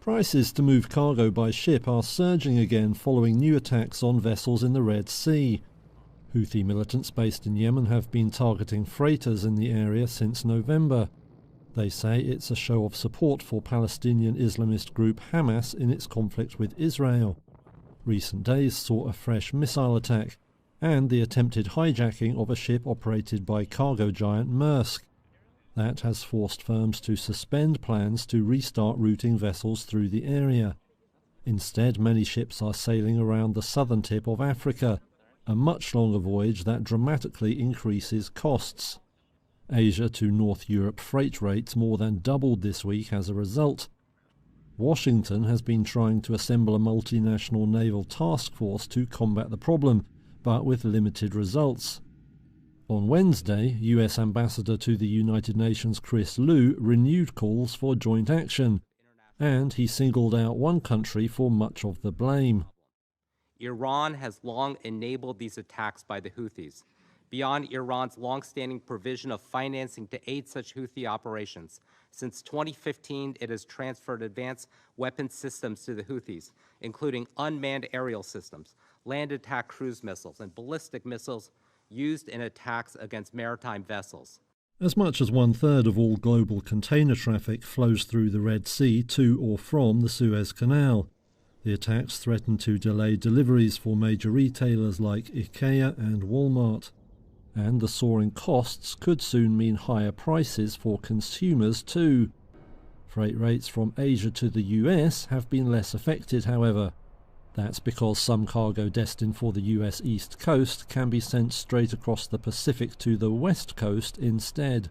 Prices to move cargo by ship are surging again following new attacks on vessels in the Red Sea. Houthi militants based in Yemen have been targeting freighters in the area since November. They say it's a show of support for Palestinian Islamist group Hamas in its conflict with Israel. Recent days saw a fresh missile attack and the attempted hijacking of a ship operated by cargo giant Maersk. That has forced firms to suspend plans to restart routing vessels through the area. Instead, many ships are sailing around the southern tip of Africa, a much longer voyage that dramatically increases costs. Asia to North Europe freight rates more than doubled this week as a result. Washington has been trying to assemble a multinational naval task force to combat the problem, but with limited results. On Wednesday, US Ambassador to the United Nations Chris Lu renewed calls for joint action, and he singled out one country for much of the blame. Iran has long enabled these attacks by the Houthis. Beyond Iran's long-standing provision of financing to aid such Houthi operations, since 2015 it has transferred advanced weapons systems to the Houthis, including unmanned aerial systems, land attack cruise missiles, and ballistic missiles used in attacks against maritime vessels. As much as 1/3 of all global container traffic flows through the Red Sea to or from the Suez Canal. The attacks threaten to delay deliveries for major retailers like IKEA and Walmart. And the soaring costs could soon mean higher prices for consumers too. Freight rates from Asia to the US have been less affected, however. That's because some cargo destined for the US East Coast can be sent straight across the Pacific to the West Coast instead.